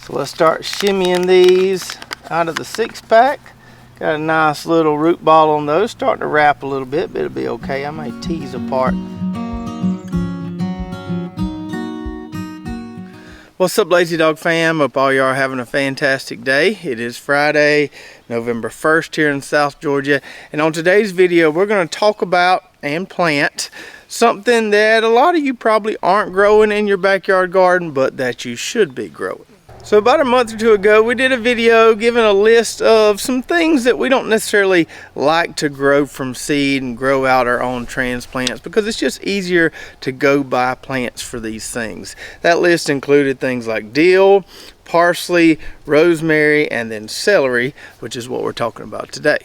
So let's start shimmying these out of the 6-pack. Got a nice little root ball on those, starting to wrap a little bit, but it'll be okay. I may tease apart. What's up, Lazy Dog fam? Hope all y'all are having a fantastic day. It is Friday, November 1st here in South Georgia. And on today's video, we're going to talk about and plant something that a lot of you probably aren't growing in your backyard garden, but that you should be growing. So about a month or two ago, we did a video giving a list of some things that we don't necessarily like to grow from seed and grow out our own transplants because it's just easier to go buy plants for these things. That list included things like dill, parsley, rosemary, and then celery, which is what we're talking about today.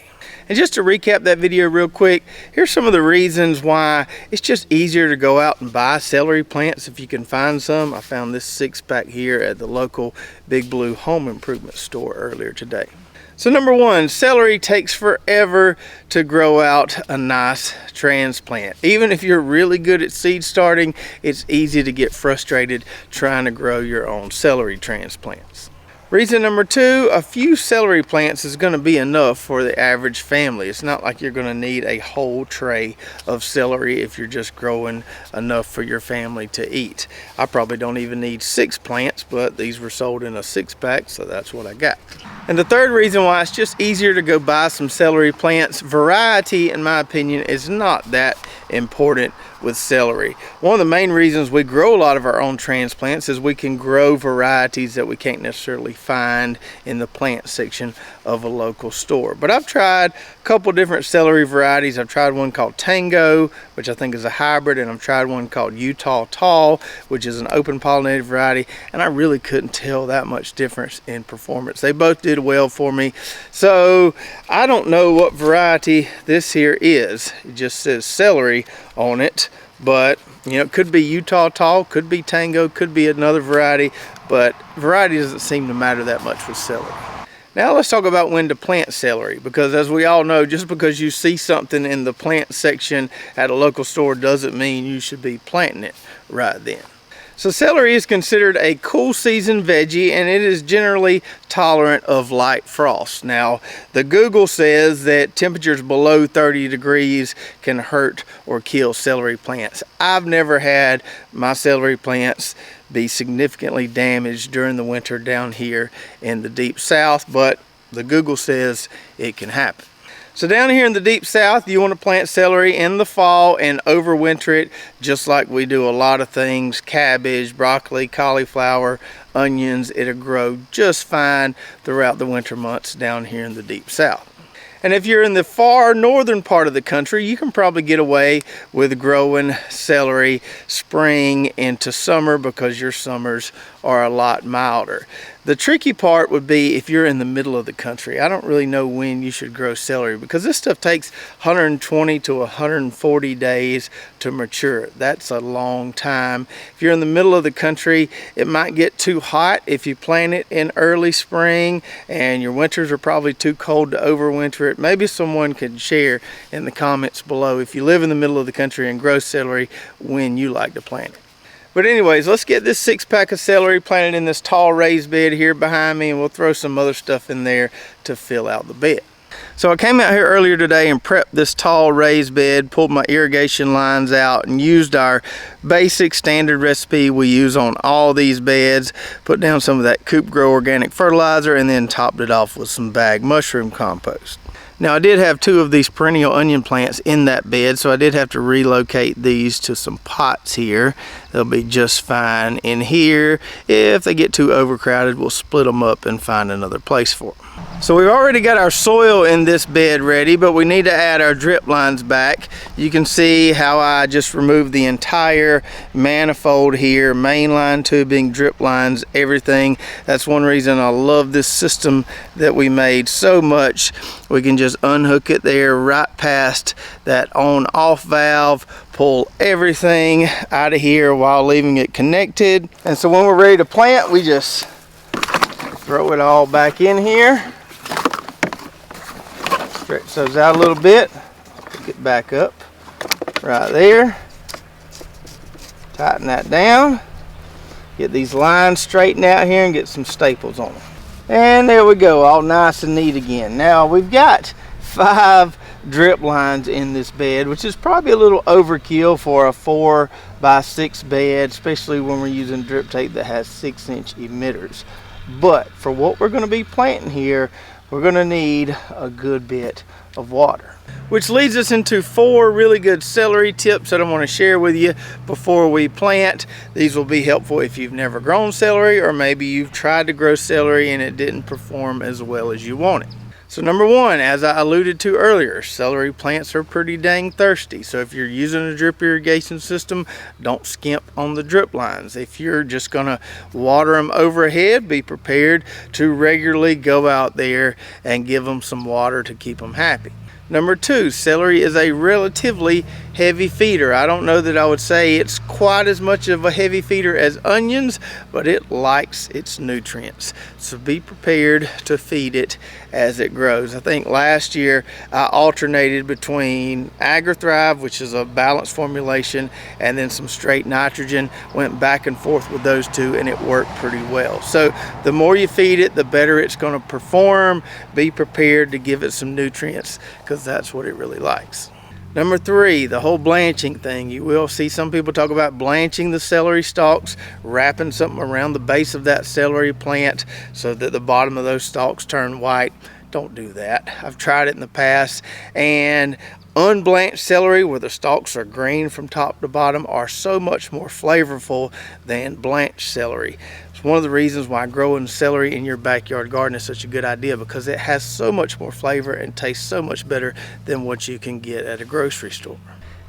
And just to recap that video real quick, here's some of the reasons why it's just easier to go out and buy celery plants if you can find some. I found this 6-pack here at the local Big Blue home improvement store earlier today. So number one, celery takes forever to grow out a nice transplant. Even if you're really good at seed starting, it's easy to get frustrated trying to grow your own celery transplants. Reason number two, a few celery plants is going to be enough for the average family. It's not like you're going to need a whole tray of celery if you're just growing enough for your family to eat. I probably don't even need 6 plants, but these were sold in a 6-pack, so that's what I got. And the third reason why it's just easier to go buy some celery plants, variety, in my opinion, is not that important with celery. One of the main reasons we grow a lot of our own transplants is we can grow varieties that we can't necessarily find in the plant section of a local store. But I've tried a couple different celery varieties. I've tried one called Tango, which I think is a hybrid, and I've tried one called Utah Tall, which is an open pollinated variety, and I really couldn't tell that much difference in performance. They both did well for me. So I don't know what variety this here is. It just says celery on it, but you know, it could be Utah Tall, could be Tango, could be another variety, but variety doesn't seem to matter that much with celery. Now let's talk about when to plant celery, because as we all know, just because you see something in the plant section at a local store doesn't mean you should be planting it right then. So celery is considered a cool season veggie, and it is generally tolerant of light frost. Now, the Google says that temperatures below 30 degrees can hurt or kill celery plants. I've never had my celery plants be significantly damaged during the winter down here in the deep south, but the Google says it can happen. So down here in the deep south, you want to plant celery in the fall and overwinter it, just like we do a lot of things: cabbage, broccoli, cauliflower, onions. It'll grow just fine throughout the winter months down here in the deep south. And if you're in the far northern part of the country, you can probably get away with growing celery spring into summer because your summers are a lot milder. The tricky part would be if you're in the middle of the country. I don't really know when you should grow celery because this stuff takes 120 to 140 days to mature. That's a long time. If you're in the middle of the country, it might get too hot if you plant it in early spring, and your winters are probably too cold to overwinter it. Maybe someone could share in the comments below, if you live in the middle of the country and grow celery, when you like to plant it. But anyways, let's get this 6-pack of celery planted in this tall raised bed here behind me, and we'll throw some other stuff in there to fill out the bed. So I came out here earlier today and prepped this tall raised bed, pulled my irrigation lines out, and used our basic standard recipe we use on all these beds. Put down some of that Coop Grow organic fertilizer and then topped it off with some bag mushroom compost. Now I did have 2 of these perennial onion plants in that bed, so I did have to relocate these to some pots here. They'll be just fine in here. If they get too overcrowded, we'll split them up and find another place for them. So we've already got our soil in this bed ready, but we need to add our drip lines back. You can see how I just removed the entire manifold here, main line tubing, drip lines, everything. That's one reason I love this system that we made so much. We can just unhook it there right past that on-off valve, pull everything out of here while leaving it connected. And so when we're ready to plant, we just throw it all back in here. Stretch those out a little bit, pick it back up right there, tighten that down, Get these lines straightened out here and get some staples on them. And there we go, all nice and neat again. Now we've got 5 drip lines in this bed, which is probably a little overkill for a 4x6 bed, especially when we're using drip tape that has 6-inch emitters. But for what we're going to be planting here, we're going to need a good bit of water. Which leads us into 4 really good celery tips that I want to share with you before we plant. These will be helpful if you've never grown celery, or maybe you've tried to grow celery and it didn't perform as well as you wanted. So number 1, as I alluded to earlier, celery plants are pretty dang thirsty. So if you're using a drip irrigation system, don't skimp on the drip lines. If you're just gonna water them overhead, be prepared to regularly go out there and give them some water to keep them happy. Number 2, celery is a relatively heavy feeder. I don't know that I would say it's quite as much of a heavy feeder as onions, but it likes its nutrients. So be prepared to feed it as it grows. I think last year I alternated between AgriThrive, which is a balanced formulation, and then some straight nitrogen. Went back and forth with those two and it worked pretty well. So the more you feed it, the better it's going to perform. Be prepared to give it some nutrients, because that's what it really likes. Number 3, the whole blanching thing. You will see some people talk about blanching the celery stalks, wrapping something around the base of that celery plant so that the bottom of those stalks turn white. Don't do that. I've tried it in the past, and unblanched celery where the stalks are green from top to bottom are so much more flavorful than blanched celery. It's one of the reasons why growing celery in your backyard garden is such a good idea, because it has so much more flavor and tastes so much better than what you can get at a grocery store.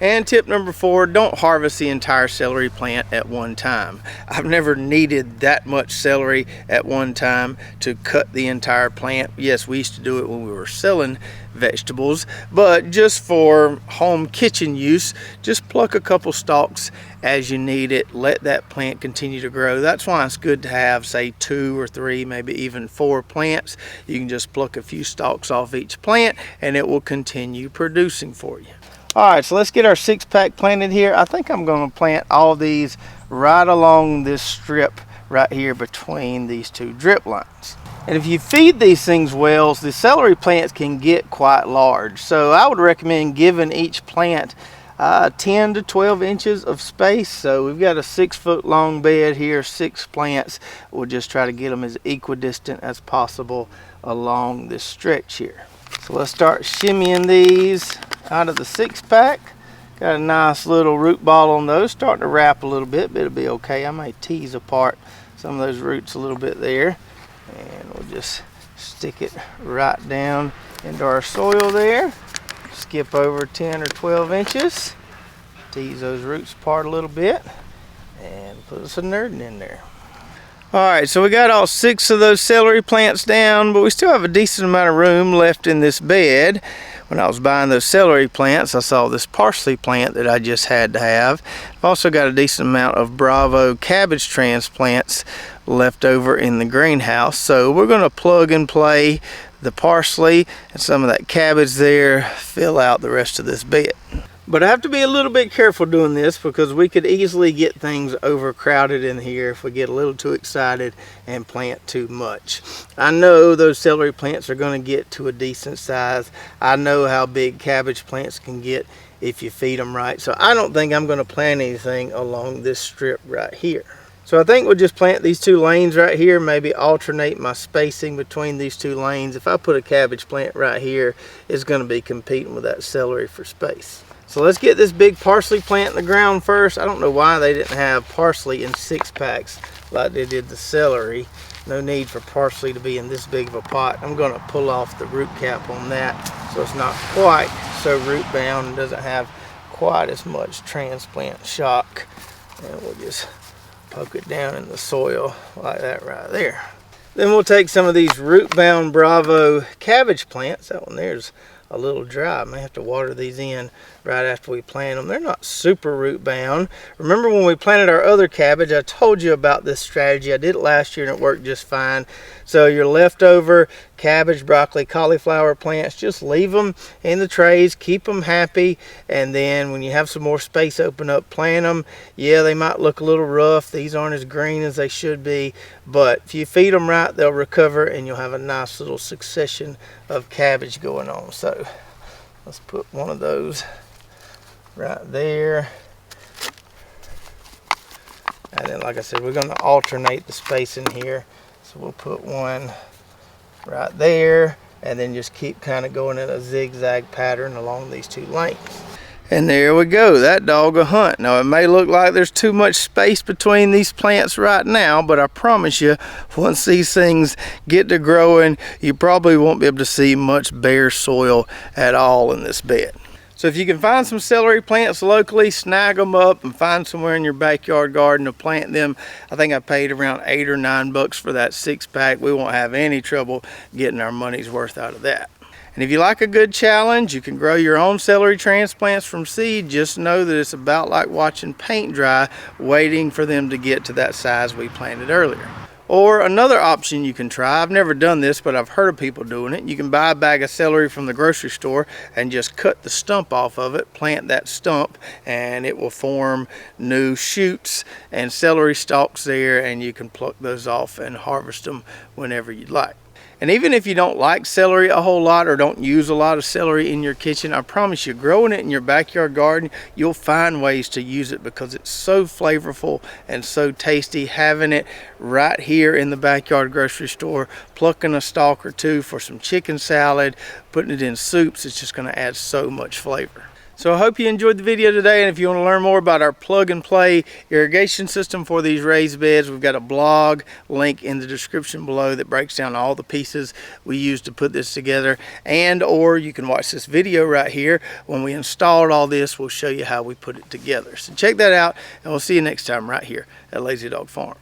And tip number 4, don't harvest the entire celery plant at one time. I've never needed that much celery at one time to cut the entire plant. Yes, we used to do it when we were selling vegetables, but just for home kitchen use, just pluck a couple stalks as you need it. Let that plant continue to grow. That's why it's good to have, say, 2 or 3, maybe even 4 plants. You can just pluck a few stalks off each plant and it will continue producing for you. Alright, so let's get our 6-pack planted here. I think I'm going to plant all these right along this strip right here between these 2 drip lines. And if you feed these things well, the celery plants can get quite large. So I would recommend giving each plant 10 to 12 inches of space. So we've got a 6-foot long bed here, 6 plants. We'll just try to get them as equidistant as possible along this stretch here. So let's start shimmying these out of the 6-pack. Got a nice little root ball on those, starting to wrap a little bit, but it'll be okay. I may tease apart some of those roots a little bit there, and we'll just stick it right down into our soil there. Skip over 10 or 12 inches, tease those roots apart a little bit, and put us a nerding in there. Alright, so we got all 6 of those celery plants down, but we still have a decent amount of room left in this bed. When I was buying those celery plants, I saw this parsley plant that I just had to have. I've also got a decent amount of Bravo cabbage transplants left over in the greenhouse. So we're going to plug and play the parsley and some of that cabbage there, fill out the rest of this bed. But I have to be a little bit careful doing this, because we could easily get things overcrowded in here if we get a little too excited and plant too much. I know those celery plants are going to get to a decent size. I know how big cabbage plants can get if you feed them right. So I don't think I'm going to plant anything along this strip right here. So I think we'll just plant these 2 lanes right here, maybe alternate my spacing between these 2 lanes. If I put a cabbage plant right here, it's going to be competing with that celery for space. So let's get this big parsley plant in the ground first. I don't know why they didn't have parsley in 6-packs like they did the celery. No need for parsley to be in this big of a pot. I'm going to pull off the root cap on that so it's not quite so root bound and doesn't have quite as much transplant shock. And we'll just poke it down in the soil like that right there. Then we'll take some of these root bound Bravo cabbage plants. That one there's a little dry. I may have to water these in right after we plant them. They're not super root bound. Remember when we planted our other cabbage, I told you about this strategy. I did it last year and it worked just fine. So your leftover cabbage, broccoli, cauliflower plants, just leave them in the trays, keep them happy, and then when you have some more space open up, plant them. Yeah, they might look a little rough. These aren't as green as they should be, but if you feed them right, they'll recover and you'll have a nice little succession of cabbage going on. So let's put one of those right there. And then, like I said, we're going to alternate the spacing here. So we'll put one right there, and then just keep kind of going in a zigzag pattern along these two lengths. And there we go, that dog will hunt. Now, it may look like there's too much space between these plants right now, but I promise you, once these things get to growing, you probably won't be able to see much bare soil at all in this bed. So if you can find some celery plants locally, snag them up and find somewhere in your backyard garden to plant them. I think I paid around $8 or $9 for that 6-pack. We won't have any trouble getting our money's worth out of that. And if you like a good challenge, you can grow your own celery transplants from seed. Just know that it's about like watching paint dry, waiting for them to get to that size we planted earlier. Or another option you can try, I've never done this, but I've heard of people doing it. You can buy a bag of celery from the grocery store and just cut the stump off of it, plant that stump, and it will form new shoots and celery stalks there, and you can pluck those off and harvest them whenever you'd like. And even if you don't like celery a whole lot or don't use a lot of celery in your kitchen, I promise you, growing it in your backyard garden, you'll find ways to use it because it's so flavorful and so tasty. Having it right here in the backyard grocery store, plucking a stalk or two for some chicken salad, putting it in soups, it's just going to add so much flavor. So I hope you enjoyed the video today, and if you want to learn more about our plug and play irrigation system for these raised beds, we've got a blog link in the description below that breaks down all the pieces we use to put this together, and or you can watch this video right here. When we installed all this, we'll show you how we put it together. So check that out, and we'll see you next time right here at Lazy Dog Farm.